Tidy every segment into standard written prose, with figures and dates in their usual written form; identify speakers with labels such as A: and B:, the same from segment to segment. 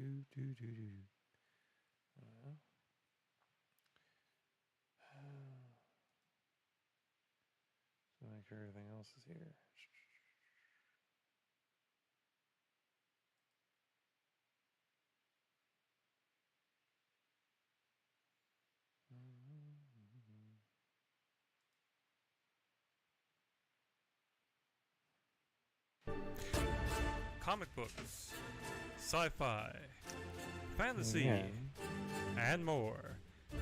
A: So make sure everything else is here.
B: Comic books, sci-fi, fantasy,
A: Yeah.
B: and more.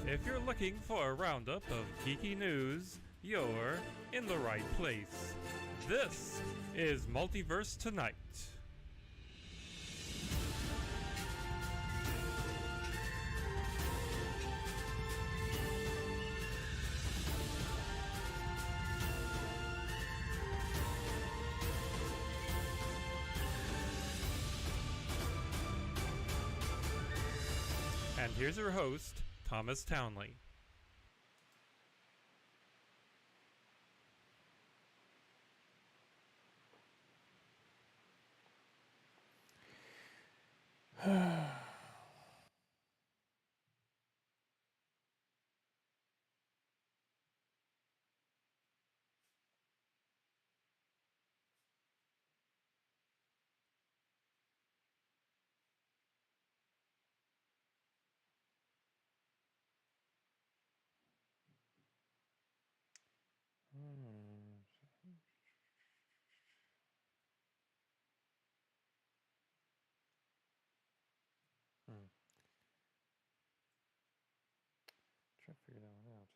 B: If you're looking for a roundup of geeky news, you're in the right place. This is Multiverse Tonight. And here's your host, Thomas Townley.
A: Try to figure that one out.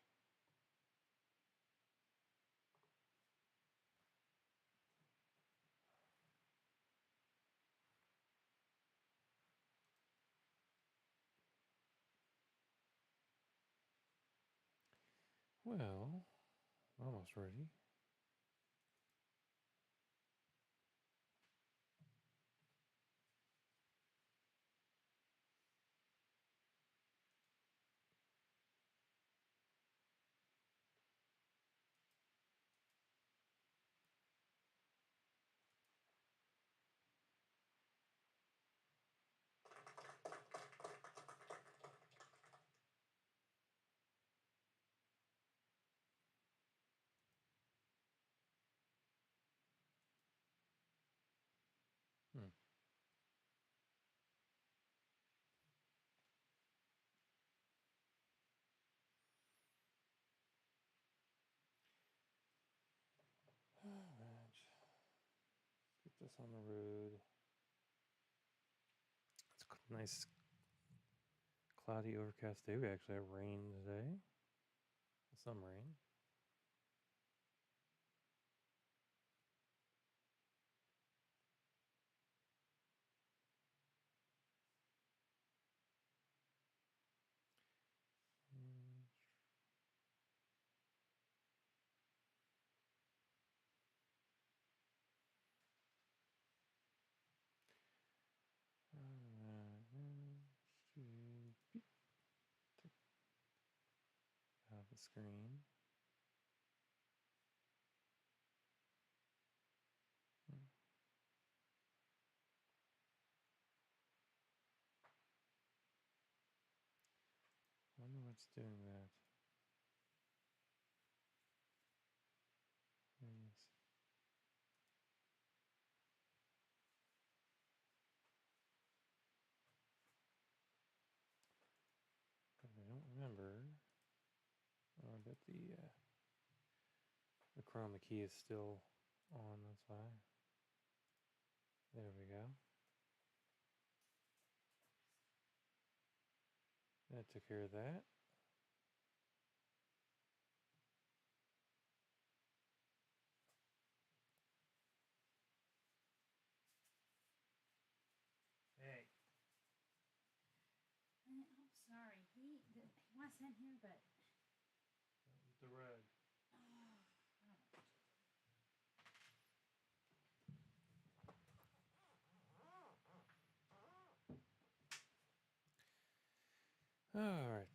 A: Well, almost ready. Alright. Get this on the road. It's a nice cloudy, overcast day. We actually have rain today. Some rain. Out of the screen. I wonder what's doing that. Yes. But I don't remember. Oh, I bet the chroma key is still on, that's why. There we go. That took care of that. Hey.
C: I'm sorry. He wants in here, but
A: The red. All right.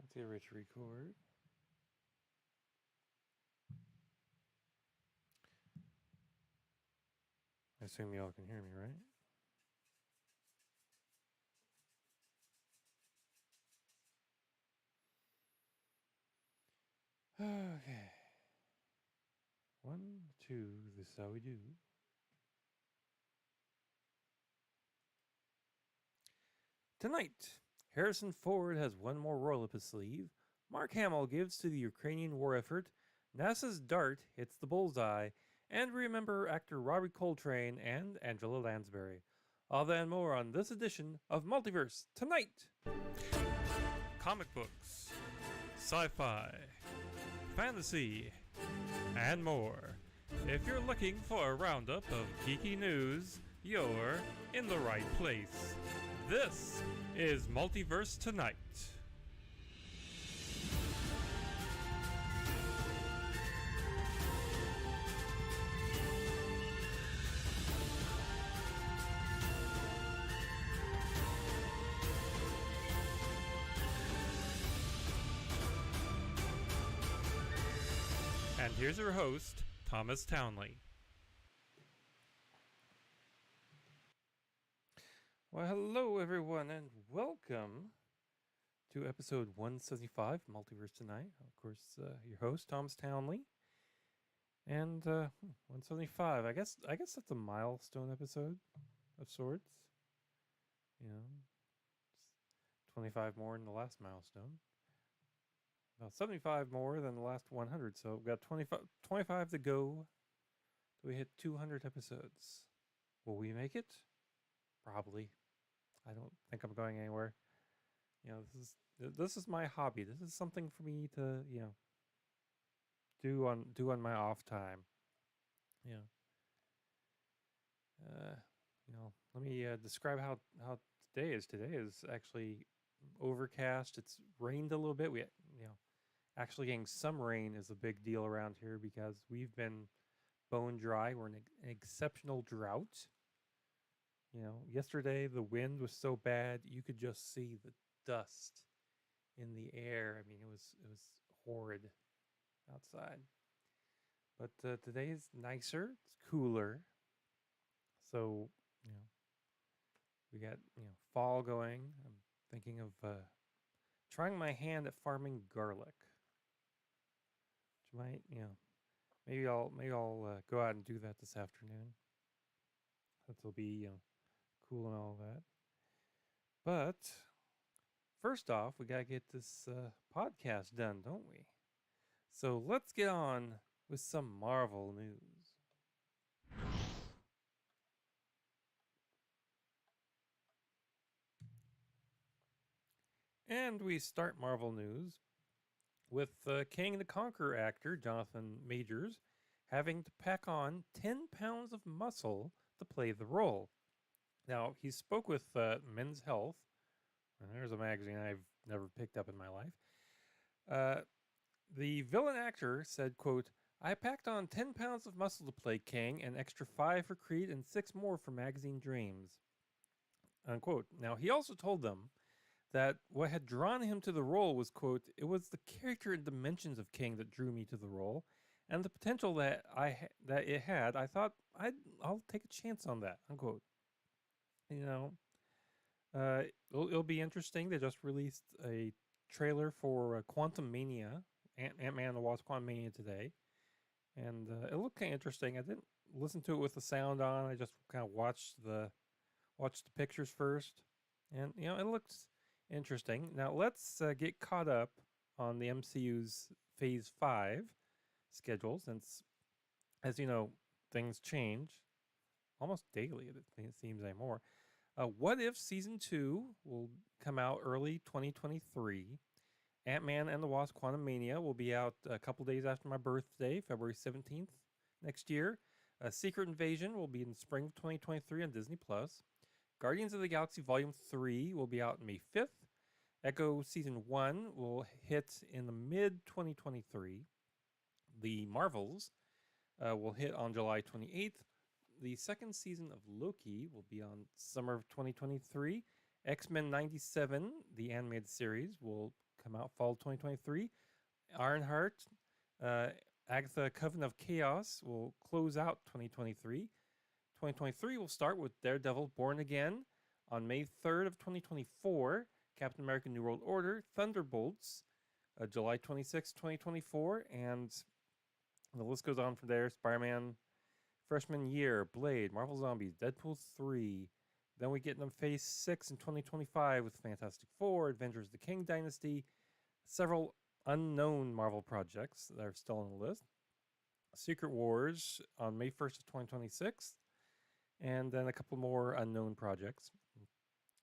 A: Let's get ready to record. I assume y'all can hear me, right? Okay. 1, 2, this is how we do. Tonight, Harrison Ford has one more roll up his sleeve. Mark Hamill gives to the Ukrainian war effort. NASA's dart hits the bullseye. And remember actor Robbie Coltrane and Angela Lansbury. All that and more on this edition of Multiverse Tonight.
B: Comic books, sci-fi, fantasy, and more. If you're looking for a roundup of geeky news, you're in the right place. This is Multiverse Tonight. And here's your host, Thomas Townley.
A: Well, hello everyone, and welcome to episode 175, Multiverse Tonight. Of course, your host, Thomas Townley. And 175, I guess that's a milestone episode of sorts. You know, it's 25 more than the last milestone. About 75 more than the last 100, so we've got 25 to go till we hit 200 episodes. Will we make it? Probably. I don't think I'm going anywhere. You know, this is my hobby. This is something for me to, do on my off time. Let me describe how today is. Today is actually overcast. It's rained a little bit. Actually getting some rain is a big deal around here because we've been bone dry. We're in an exceptional drought. Yesterday the wind was so bad you could just see the dust in the air. I mean, it was horrid outside. But today is nicer. It's cooler. So, we got, fall going. I'm thinking of trying my hand at farming garlic. Which might, maybe I'll go out and do that this afternoon. That'll be, cool and all that. But first off, we gotta get this podcast done, don't we? So let's get on with some Marvel news. And we start Marvel news with King the Conqueror actor Jonathan Majors having to pack on 10 pounds of muscle to play the role. Now, he spoke with Men's Health, and there's a magazine I've never picked up in my life. The villain actor said, quote, "I packed on 10 pounds of muscle to play King, an extra 5 for Creed, and 6 more for Magazine Dreams." Unquote. Now, he also told them that what had drawn him to the role was, quote, "It was the character and dimensions of King that drew me to the role, and the potential that it had. I thought I'll take a chance on that," unquote. It'll be interesting. They just released a trailer for Quantum Mania, Ant-Man and the Wasp Quantum Mania today, and it looked kind of interesting. I didn't listen to it with the sound on. I just kind of watched the pictures first, and it looks interesting. Now let's get caught up on the MCU's Phase 5 schedule, since, as you know, things change almost daily, it seems anymore. What If Season 2 will come out early 2023. Ant-Man and the Wasp Quantum Mania will be out a couple days after my birthday, February 17th next year. Secret Invasion will be in spring of 2023 on Disney+. Guardians of the Galaxy Volume 3 will be out May 5th. Echo Season 1 will hit in the mid-2023. The Marvels will hit on July 28th. The second season of Loki will be on summer of 2023. X-Men 97, the animated series, will come out fall 2023. Ironheart, uh, Agatha Coven of Chaos will close out 2023. 2023 will start with Daredevil Born Again. On May 3rd of 2024, Captain America New World Order, Thunderbolts, July 26th, 2024, and the list goes on from there. Spider-Man Freshman Year, Blade, Marvel Zombies, Deadpool 3. Then we get into Phase 6 in 2025 with Fantastic Four, Avengers the King Dynasty, several unknown Marvel projects that are still on the list. Secret Wars on May 1st of 2026, and then a couple more unknown projects.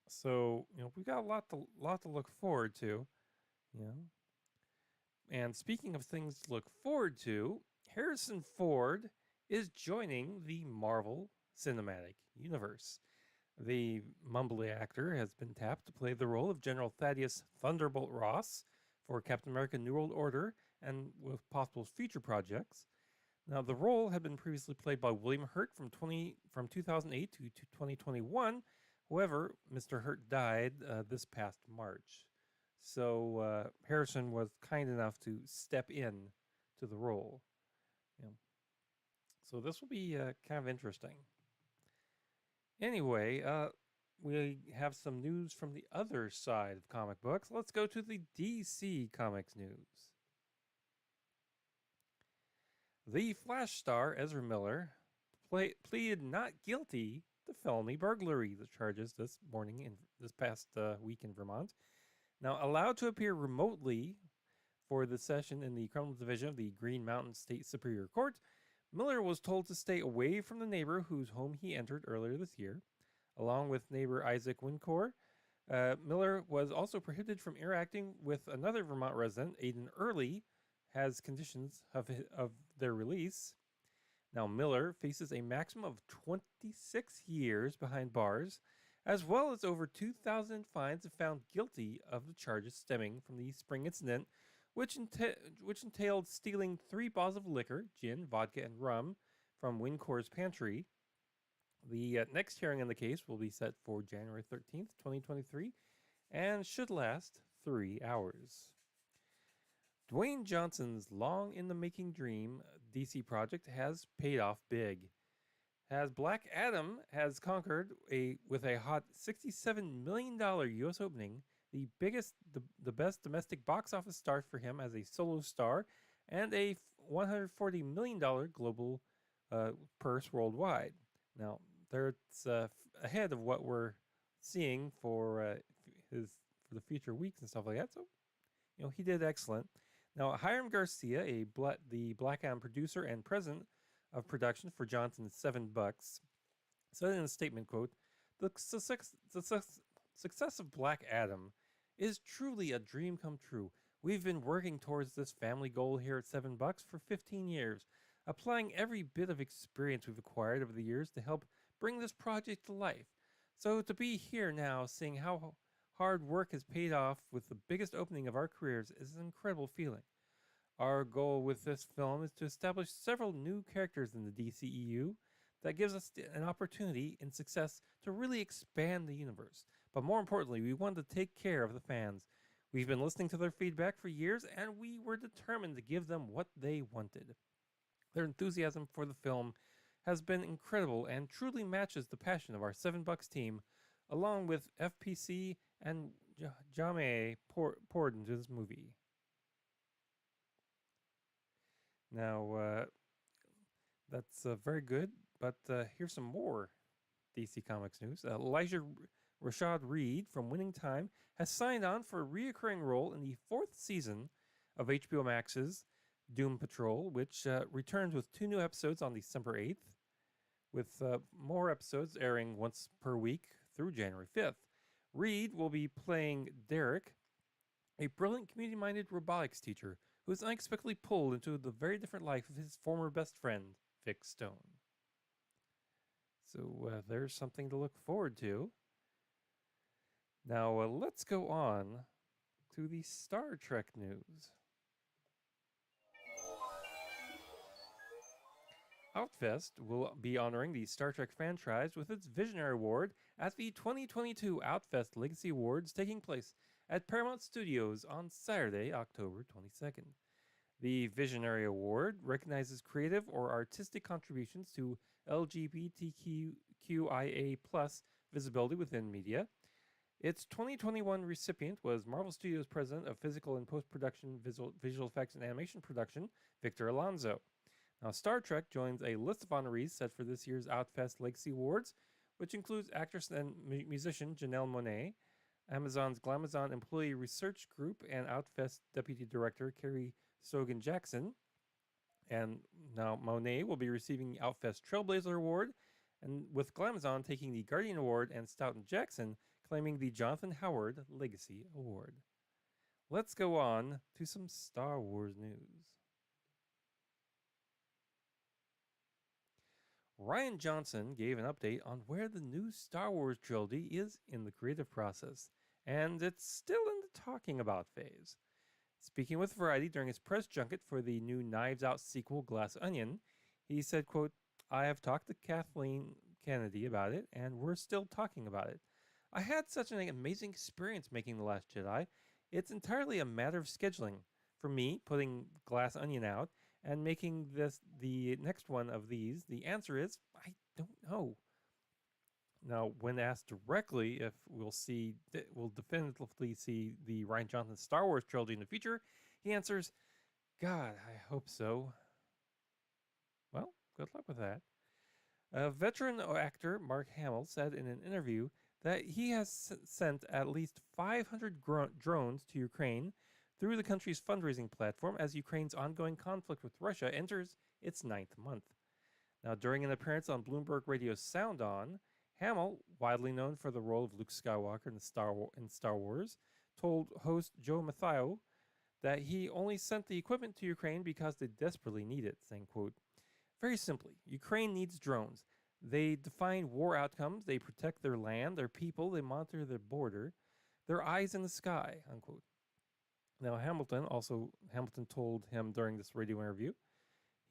A: So, we've got a lot to look forward to, And speaking of things to look forward to, Harrison Ford is joining the Marvel Cinematic Universe. The mumbly actor has been tapped to play the role of General Thaddeus Thunderbolt Ross for Captain America New World Order and with possible future projects. Now, the role had been previously played by William Hurt from 2008 to 2021. However, Mr. Hurt died this past March. So Harrison was kind enough to step in to the role. So this will be kind of interesting. Anyway, we have some news from the other side of comic books. Let's go to the DC Comics news. The Flash star Ezra Miller pleaded not guilty to felony burglary, the charges this past week in Vermont. Now, allowed to appear remotely for the session in the criminal division of the Green Mountain State Superior Court, Miller was told to stay away from the neighbor whose home he entered earlier this year. Along with neighbor Isaac Wincor, Miller was also prohibited from interacting with another Vermont resident, Aidan Early, has conditions of their release. Now, Miller faces a maximum of 26 years behind bars, as well as over 2,000 fines if found guilty of the charges stemming from the spring incident, which entailed stealing 3 bottles of liquor, gin, vodka, and rum, from Wincor's pantry. The next hearing in the case will be set for January 13th, 2023, and should last 3 hours. Dwayne Johnson's long-in-the-making dream DC project has paid off big, as Black Adam has conquered with a hot $67 million U.S. opening, the best domestic box office start for him as a solo star, and a $140 million global purse worldwide. Now, that's ahead of what we're seeing for the future weeks and stuff like that. So, he did excellent. Now, Hiram Garcia, the Black Adam producer and president of production for Johnson's $7, said in a statement, quote, the success of Black Adam is truly a dream come true. We've been working towards this family goal here at $7 for 15 years, applying every bit of experience we've acquired over the years to help bring this project to life. So to be here now, seeing how hard work has paid off with the biggest opening of our careers is an incredible feeling. Our goal with this film is to establish several new characters in the DCEU that gives us an opportunity and success to really expand the universe. But more importantly, we wanted to take care of the fans. We've been listening to their feedback for years, and we were determined to give them what they wanted. Their enthusiasm for the film has been incredible and truly matches the passion of our $7 team, along with FPC and Jame poured into this movie. Now, that's very good, but here's some more DC Comics news. Elijah Rashad Reed from Winning Time has signed on for a reoccurring role in the 4th season of HBO Max's Doom Patrol, which returns with 2 new episodes on December 8th, with more episodes airing once per week through January 5th. Reed will be playing Derek, a brilliant community-minded robotics teacher who is unexpectedly pulled into the very different life of his former best friend, Vic Stone. So there's something to look forward to. Now let's go on to the Star Trek news. Outfest will be honoring the Star Trek franchise with its Visionary Award at the 2022 Outfest Legacy Awards taking place at Paramount Studios on Saturday, October 22nd. The Visionary Award recognizes creative or artistic contributions to LGBTQIA visibility within media. Its 2021 recipient was Marvel Studios President of Physical and Post-Production Visual Effects and Animation Production, Victor Alonso. Now, Star Trek joins a list of honorees set for this year's Outfest Legacy Awards, which includes actress and musician Janelle Monáe, Amazon's Glamazon Employee Research Group and Outfest Deputy Director Carrie Sogan Jackson. And now Monet will be receiving the Outfest Trailblazer Award, and with Glamazon taking the Guardian Award and Stoughton Jackson claiming the Jonathan Howard Legacy Award. Let's go on to some Star Wars news. Rian Johnson gave an update on where the new Star Wars trilogy is in the creative process, and it's still in the talking about phase. Speaking with Variety during his press junket for the new Knives Out sequel, Glass Onion, he said, quote, "I have talked to Kathleen Kennedy about it, and we're still talking about it. I had such an amazing experience making The Last Jedi. It's entirely a matter of scheduling. For me, putting Glass Onion out and making this the next one of these, the answer is, I don't know." Now, when asked directly if we'll definitively see the Rian Johnson Star Wars trilogy in the future, he answers, "God, I hope so." Well, good luck with that. Veteran actor Mark Hamill said in an interview that he has sent at least 500 drones to Ukraine through the country's fundraising platform as Ukraine's ongoing conflict with Russia enters its 9th month. Now, during an appearance on Bloomberg Radio's Sound On, Hamill, widely known for the role of Luke Skywalker in Star Wars, told host Joe Mathieu that he only sent the equipment to Ukraine because they desperately need it, saying, quote, "Very simply, Ukraine needs drones. They define war outcomes, they protect their land, their people, they monitor their border, their eyes in the sky," unquote. Now, Hamilton told him during this radio interview,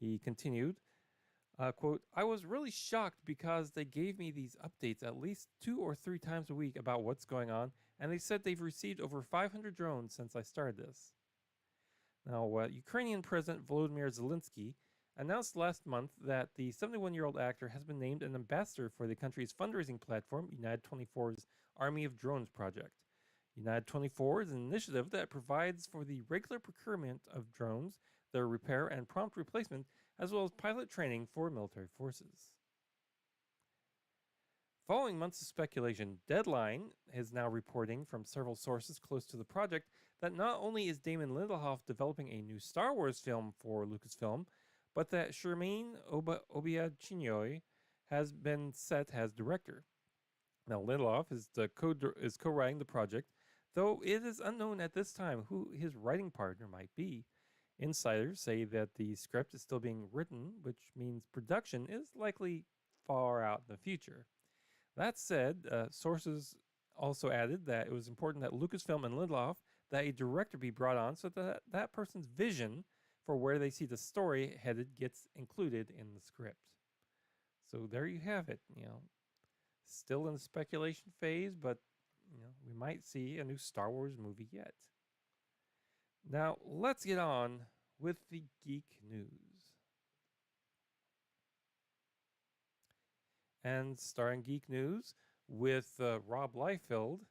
A: he continued, quote, "I was really shocked because they gave me these updates at least 2 or 3 times a week about what's going on, and they said they've received over 500 drones since I started this." Now, Ukrainian President Volodymyr Zelensky announced last month that the 71-year-old actor has been named an ambassador for the country's fundraising platform, United 24's Army of Drones project. United 24 is an initiative that provides for the regular procurement of drones, their repair and prompt replacement, as well as pilot training for military forces. Following months of speculation, Deadline is now reporting from several sources close to the project that not only is Damon Lindelof developing a new Star Wars film for Lucasfilm, but that Shermaine Obiachinoy has been set as director. Now, Lindelof is co-writing the project, though it is unknown at this time who his writing partner might be. Insiders say that the script is still being written, which means production is likely far out in the future. That said, sources also added that it was important that Lucasfilm and Lindelof, that a director be brought on so that that person's vision for where they see the story headed gets included in the script. So there you have it. Still in the speculation phase, but we might see a new Star Wars movie yet. Now, let's get on with the geek news. And starring geek news with Rob Liefeld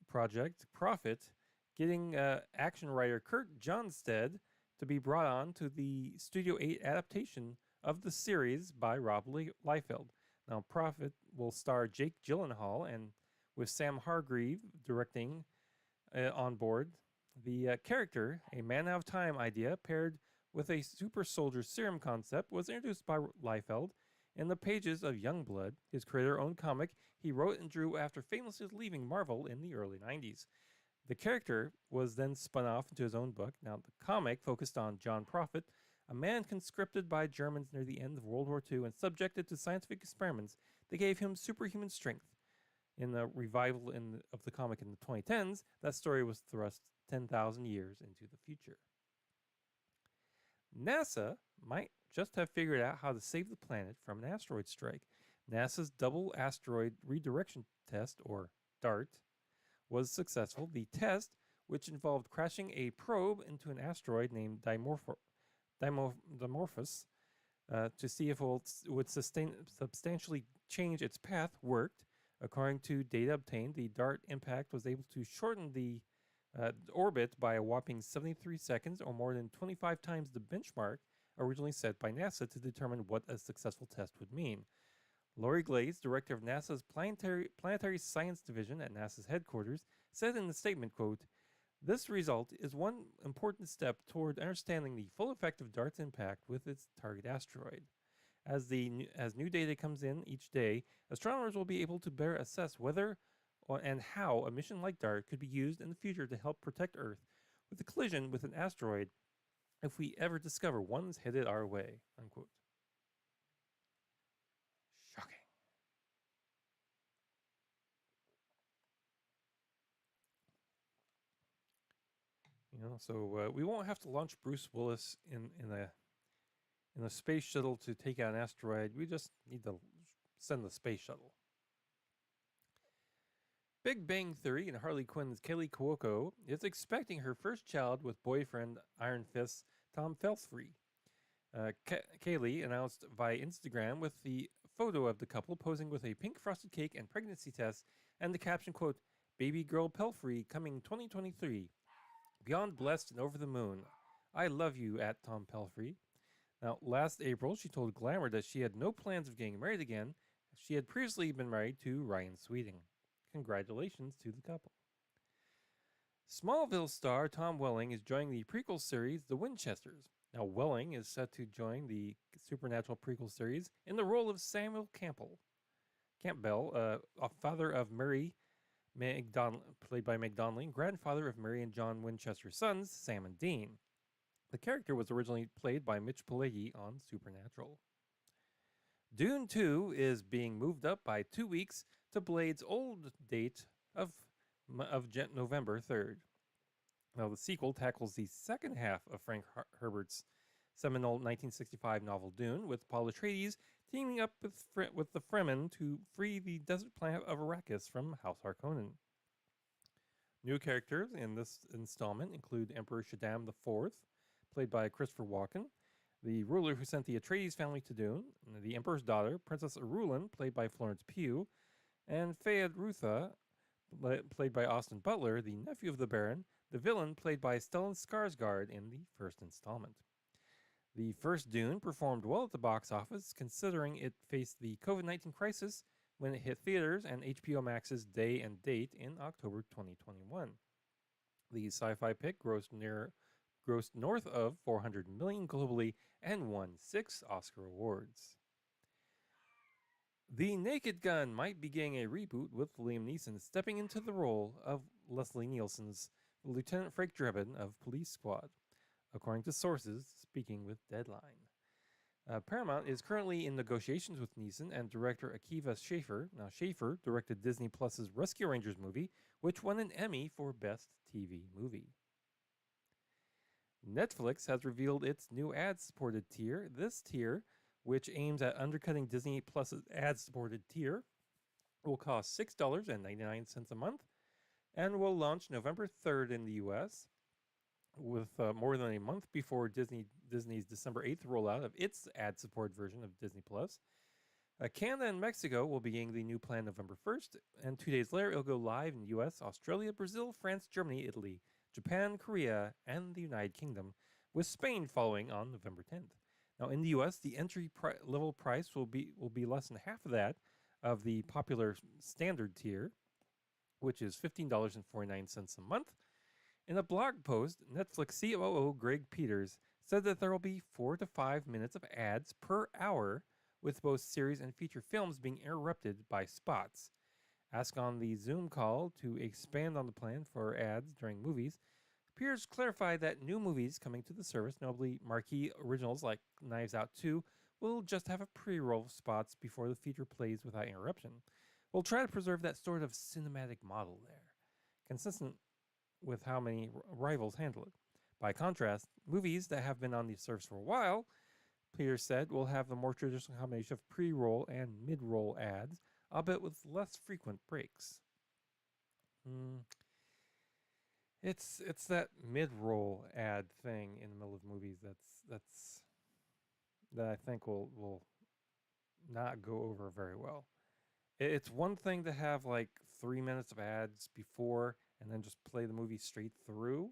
A: project Prophet getting action writer Kurt Johnstead to be brought on to the Studio 8 adaptation of the series by Rob Liefeld. Now, Prophet will star Jake Gyllenhaal, and with Sam Hargrave directing on board. The character, a man out of time idea paired with a super soldier serum concept, was introduced by Liefeld in the pages of Youngblood, his creator-owned comic he wrote and drew after famously leaving Marvel in the early 90s. The character was then spun off into his own book. Now, the comic focused on John Prophet, a man conscripted by Germans near the end of World War II and subjected to scientific experiments that gave him superhuman strength. In the revival of the comic in the 2010s, that story was thrust 10,000 years into the future. NASA might just have figured out how to save the planet from an asteroid strike. NASA's Double Asteroid Redirection Test, or DART, was successful. The test, which involved crashing a probe into an asteroid named Dimorphos to see if it would substantially change its path, worked. According to data obtained, the DART impact was able to shorten the orbit by a whopping 73 seconds, or more than 25 times the benchmark originally set by NASA to determine what a successful test would mean. Lori Glaze, director of NASA's Planetary Science Division at NASA's headquarters, said in the statement, quote, "This result is one important step toward understanding the full effect of DART's impact with its target asteroid. As new data comes in each day, astronomers will be able to better assess whether and how a mission like DART could be used in the future to help protect Earth with a collision with an asteroid if we ever discover one's headed our way." Unquote. Shocking. So we won't have to launch Bruce Willis in a space shuttle to take out an asteroid. We just need to send the space shuttle. Big Bang Theory and Harley Quinn's Kaylee Cuoco is expecting her first child with boyfriend Iron Fist's Tom Pelphrey. Kaylee announced via Instagram with the photo of the couple posing with a pink frosted cake and pregnancy test, and the caption, quote, "Baby girl Pelphrey coming 2023. Beyond blessed and over the moon. I love you," at Tom Pelphrey. Now, last April, she told Glamour that she had no plans of getting married again. She had previously been married to Ryan Sweeting. Congratulations to the couple. Smallville star Tom Welling is joining the prequel series The Winchesters. Now, Welling is set to join the Supernatural prequel series in the role of Samuel Campbell, a father of Mary played by Meg Donnelly, grandfather of Mary and John Winchester's sons, Sam and Dean. The character was originally played by Mitch Pileggi on Supernatural. Dune 2 is being moved up by 2 weeks to Blade's old date of November 3rd. Now, the sequel tackles the second half of Frank Herbert's seminal 1965 novel Dune, with Paul Atreides teaming up with the Fremen to free the desert planet of Arrakis from House Harkonnen. New characters in this installment include Emperor Shaddam IV, played by Christopher Walken, the ruler who sent the Atreides family to Dune, the Emperor's daughter, Princess Irulan, played by Florence Pugh, and Fayed Rutha, played by Austin Butler, the nephew of the Baron, the villain played by Stellan Skarsgård in the first installment. The first Dune performed well at the box office, considering it faced the COVID-19 crisis when it hit theaters and HBO Max's day and date in October 2021. The sci-fi pick grossed north of $400 million globally and won 6 Oscar awards. The Naked Gun might be getting a reboot, with Liam Neeson stepping into the role of Leslie Nielsen's Lieutenant Frank Drebin of Police Squad, according to sources speaking with Deadline. Paramount is currently in negotiations with Neeson and director Akiva Schaffer. Now, Schaffer directed Disney Plus's Rescue Rangers movie, which won an Emmy for Best TV Movie. Netflix has revealed its new ad-supported tier. This tier, which aims at undercutting Disney Plus's ad-supported tier, will cost $6.99 a month and will launch November 3rd in the U.S., with more than a month before Disney's December 8th rollout of its ad-supported version of Disney Plus. Canada and Mexico will begin the new plan November 1st, and 2 days later it'll go live in the U.S., Australia, Brazil, France, Germany, Italy, Japan, Korea, and the United Kingdom, with Spain following on November 10th. Now, in the U.S., the entry level price will be less than half of that of the popular standard tier, which is $15.49 a month. In a blog post, Netflix COO Greg Peters said that there will be 4 to 5 minutes of ads per hour, with both series and feature films being interrupted by spots. Asked on the Zoom call to expand on the plan for ads during movies, Peters clarified that new movies coming to the service, notably marquee originals like Knives Out 2, will just have a pre-roll of spots before the feature plays without interruption. We'll try to preserve that sort of cinematic model there, consistent with how many rivals handle it. By contrast, movies that have been on the service for a while, Peters said, will have a more traditional combination of pre-roll and mid-roll ads, albeit with less frequent breaks. It's that mid-roll ad thing in the middle of movies that I think will not go over very well. It's one thing to have like 3 minutes of ads before and then just play the movie straight through.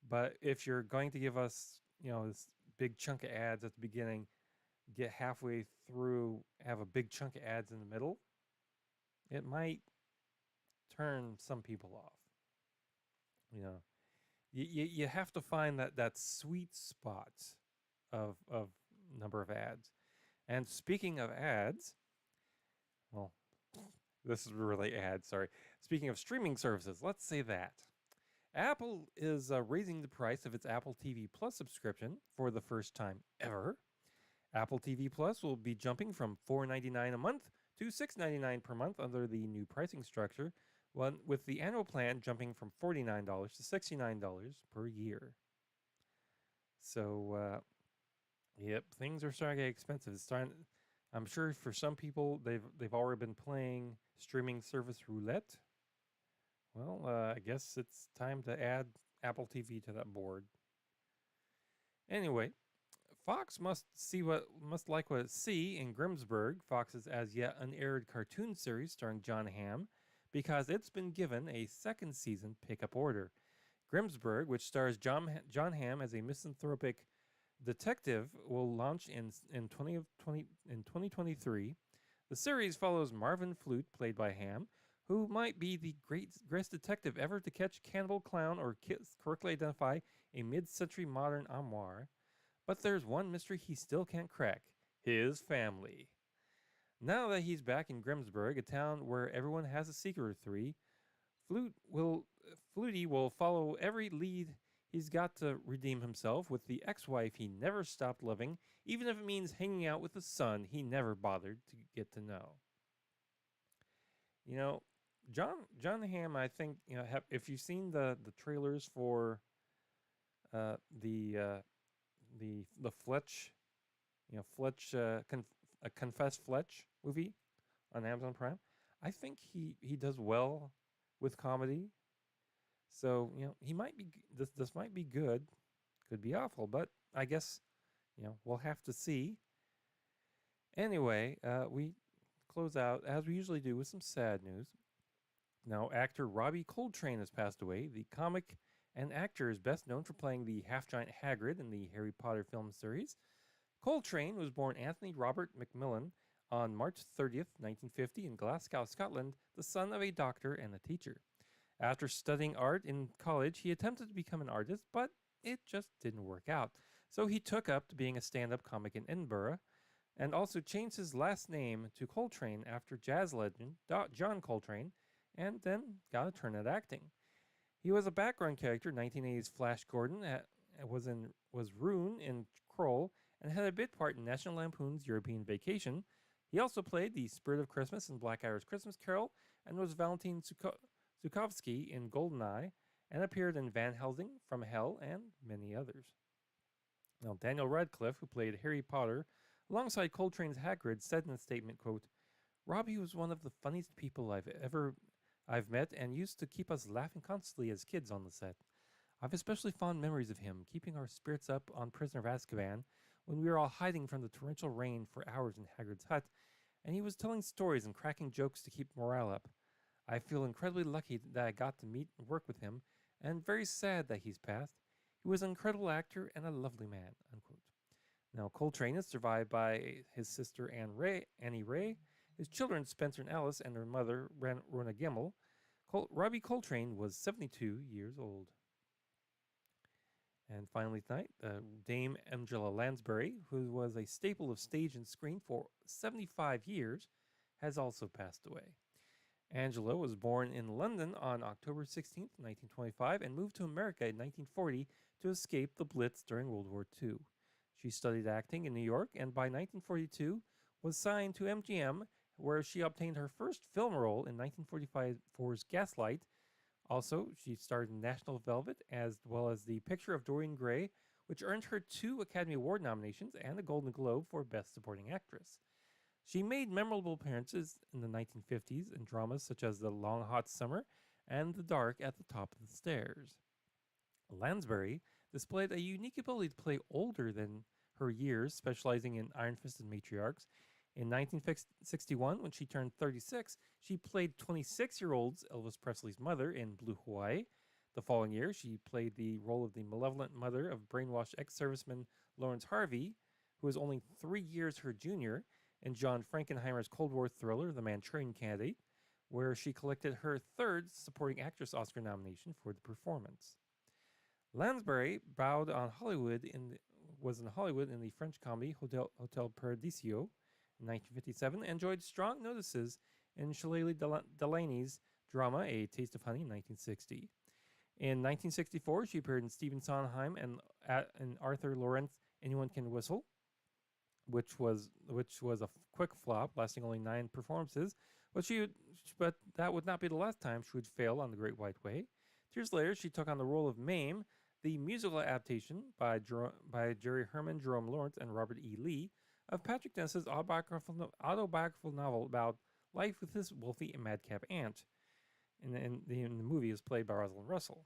A: But if you're going to give us, this big chunk of ads at the beginning, get halfway through, have a big chunk of ads in the middle, it might turn some people off. You know, you have to find that sweet spot of number of ads. And speaking of ads, well, this is really ads, sorry. Speaking of streaming services, let's say that. Apple is raising the price of its Apple TV Plus subscription for the first time ever. Apple TV Plus will be jumping from $4.99 a month to $6.99 per month under the new pricing structure, with the annual plan jumping from $49 to $69 per year. So, yep, things are starting to get expensive. I'm sure for some people they've already been playing streaming service roulette. Well, I guess it's time to add Apple TV to that board. Anyway, Fox must like what it see in Grimsburg, Fox's as yet unaired cartoon series starring John Hamm, because it's been given a second season pickup order. Grimsburg, which stars John Hamm as a misanthropic detective, will launch in 2023. The series follows Marvin Flute, played by Hamm, who might be the greatest detective ever to catch Cannibal Clown or correctly identify a mid-century modern armoire. But there's one mystery he still can't crack: his family. Now that he's back in Grimsburg, a town where everyone has a secret or three, Flutie will follow every lead he's got to redeem himself with the ex-wife he never stopped loving, even if it means hanging out with the son he never bothered to get to know. John Hamm, I think, if you've seen the trailers for the Fletch, Confess Fletch movie on Amazon Prime, I think he does well with comedy. So he might be this might be good, could be awful, but I guess we'll have to see. Anyway, we close out as we usually do with some sad news. Now, actor Robbie Coltrane has passed away. The comic and actor is best known for playing the half-giant Hagrid in the Harry Potter film series. Coltrane was born Anthony Robert Macmillan on March 30th, 1950 in Glasgow, Scotland, the son of a doctor and a teacher. After studying art in college, he attempted to become an artist, but it just didn't work out. So he took up to being a stand-up comic in Edinburgh, and also changed his last name to Coltrane after jazz legend John Coltrane, and then got a turn at acting. He was a background character in 1980's Flash Gordon, was Rune in Kroll, and had a bit part in National Lampoon's European Vacation. He also played the Spirit of Christmas in Black Irish Christmas Carol, and was Valentin Zukovsky in Goldeneye, and appeared in Van Helsing, From Hell, and many others. Now, Daniel Radcliffe, who played Harry Potter alongside Coltrane's Hagrid, said in a statement, quote, "Robbie was one of the funniest people I've met, and used to keep us laughing constantly as kids on the set. I've especially fond memories of him keeping our spirits up on Prisoner of Azkaban when we were all hiding from the torrential rain for hours in Hagrid's hut, and he was telling stories and cracking jokes to keep morale up. I feel incredibly lucky that I got to meet and work with him, and very sad that he's passed. He was an incredible actor and a lovely man," unquote. Now, Coltrane is survived by his sister Annie Ray, his children Spencer and Alice, and their mother Rona Gemmell. Robbie Coltrane was 72 years old. And finally tonight, Dame Angela Lansbury, who was a staple of stage and screen for 75 years, has also passed away. Angela was born in London on October 16, 1925, and moved to America in 1940 to escape the Blitz during World War II. She studied acting in New York, and by 1942 was signed to MGM, where she obtained her first film role in 1945's Gaslight. Also, she starred in National Velvet, as well as The Picture of Dorian Gray, which earned her 2 Academy Award nominations and a Golden Globe for Best Supporting Actress. She made memorable appearances in the 1950s in dramas such as The Long Hot Summer, and the dark at the top of the stairs. Lansbury displayed a unique ability to play older than her years, specializing in Iron Fisted matriarchs. In 1961, when she turned 36, she played 26-year-old Elvis Presley's mother in Blue Hawaii. The following year, she played the role of the malevolent mother of brainwashed ex-serviceman Lawrence Harvey, who was only 3 years her junior, in John Frankenheimer's Cold War thriller, The Manchurian Candidate, where she collected her third supporting actress Oscar nomination for the performance. Lansbury was in Hollywood in the French comedy Hotel Paradiso in 1957, and enjoyed strong notices in Shillelagh Delaney's drama A Taste of Honey in 1960. In 1964, she appeared in Stephen Sondheim and Arthur Lawrence Anyone Can Whistle, which was a quick flop, lasting only 9 performances. But that would not be the last time she would fail on The Great White Way. 2 years later, she took on the role of Mame, the musical adaptation by Jerry Herman, Jerome Lawrence, and Robert E. Lee of Patrick Dennis's autobiographical novel about life with his wolfy and madcap aunt. In the movie, is played by Rosalind Russell.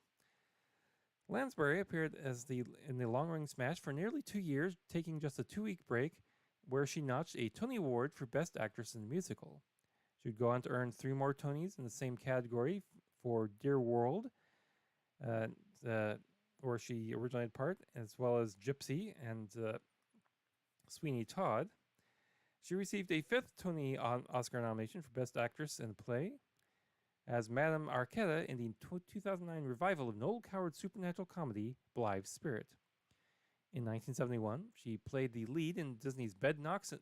A: Lansbury appeared in the long-running smash for nearly 2 years, taking just a 2-week break, where she notched a Tony Award for Best Actress in a Musical. She would go on to earn 3 more Tonys in the same category for Dear World, where she originally had part, as well as Gypsy and Sweeney Todd. She received a 5th Tony Oscar nomination for Best Actress in a Play as Madame Arquetta in the 2009 revival of Noel Coward's supernatural comedy Blithe Spirit. In 1971, she played the lead in Disney's Bedknobs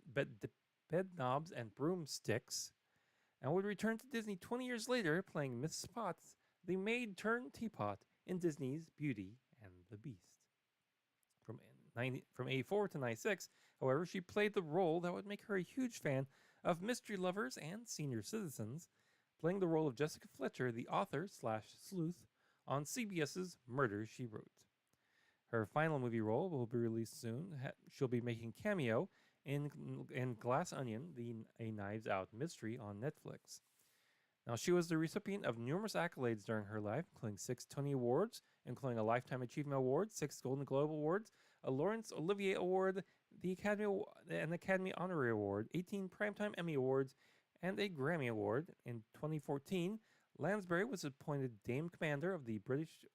A: and Broomsticks, and would return to Disney 20 years later playing Miss Spots, the maid-turned-teapot in Disney's Beauty and the Beast. From 84 to 96, however, she played the role that would make her a huge fan of mystery lovers and senior citizens, playing the role of Jessica Fletcher, the author/sleuth, on CBS's Murder, She Wrote. Her final movie role will be released soon. She'll be making cameo in Glass Onion, a Knives Out mystery on Netflix. Now, she was the recipient of numerous accolades during her life, including 6 Tony Awards, including a Lifetime Achievement Award, 6 Golden Globe Awards, a Laurence Olivier Award, an Academy Honorary Award, 18 Primetime Emmy Awards, and a Grammy Award. In 2014, Lansbury was appointed Dame Commander of the British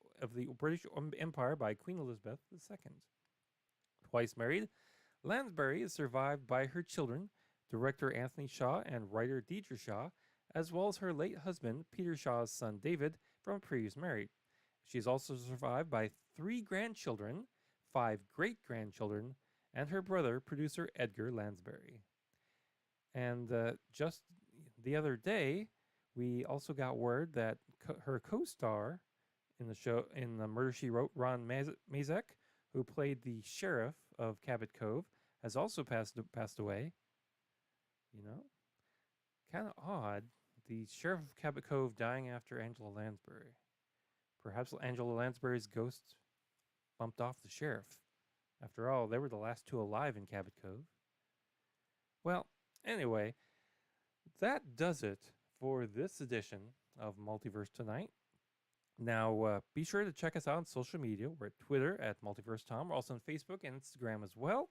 A: Empire by Queen Elizabeth II. Twice married, Lansbury is survived by her children, director Anthony Shaw and writer Deidre Shaw, as well as her late husband, Peter Shaw's son David, from a previous marriage. She is also survived by 3 grandchildren, 5 great-grandchildren, and her brother, producer Edgar Lansbury. And just the other day, we also got word that her co-star in the show, in the Murder, She Wrote, Ron Mazek, who played the sheriff of Cabot Cove, has also passed away. You know? Kind of odd. The sheriff of Cabot Cove dying after Angela Lansbury. Perhaps Angela Lansbury's ghost bumped off the sheriff. After all, they were the last 2 alive in Cabot Cove. Well, anyway, that does it for this edition of Multiverse Tonight. Now, be sure to check us out on social media. We're at Twitter at Multiverse Tom. We're also on Facebook and Instagram as well.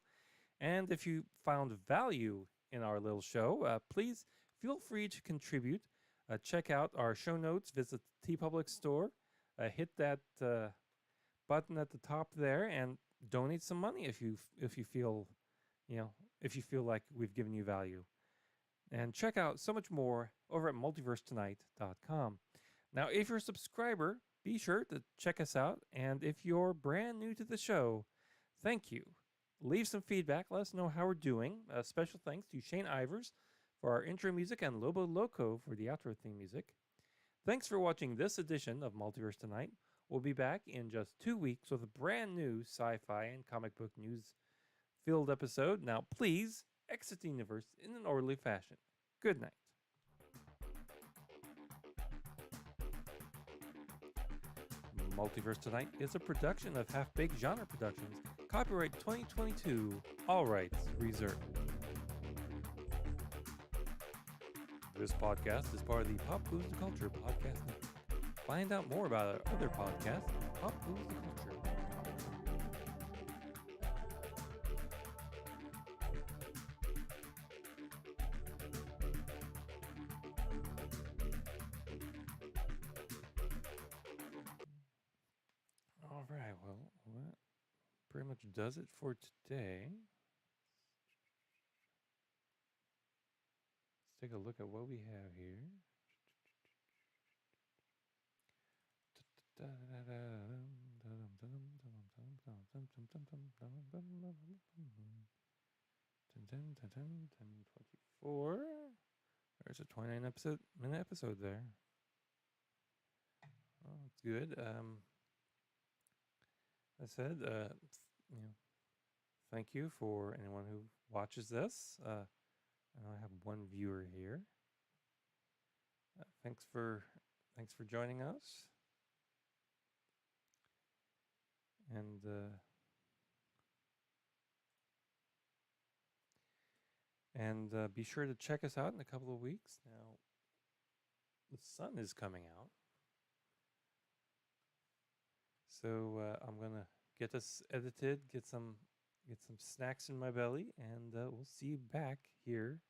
A: And if you found value in our little show, please feel free to contribute. Check out our show notes. Visit the TeePublic store. Hit that button at the top there and donate some money if you feel like we've given you value. And check out so much more over at multiversetonight.com. Now, if you're a subscriber, be sure to check us out. And if you're brand new to the show, thank you. Leave some feedback. Let us know how we're doing. Special thanks to Shane Ivers for our intro music and Lobo Loco for the outro theme music. Thanks for watching this edition of Multiverse Tonight. We'll be back in just 2 weeks with a brand new sci-fi and comic book news-filled episode. Now, please exit the universe in an orderly fashion. Good night. Multiverse Tonight is a production of Half-Baked Genre Productions. Copyright 2022. All rights reserved. This podcast is part of the Pop Blues and Culture Podcast Network. find out more about our other podcast, Pop Louise Fletcher. All right, well, that pretty much does it for today. Let's take a look at what we have here. There's a 29-minute episode there. Oh, that's good. I said, thank you for anyone who watches this. And I have one viewer here. Thanks for joining us. And be sure to check us out in a couple of weeks. Now, the sun is coming out, so I'm gonna get this edited, get some snacks in my belly, and we'll see you back here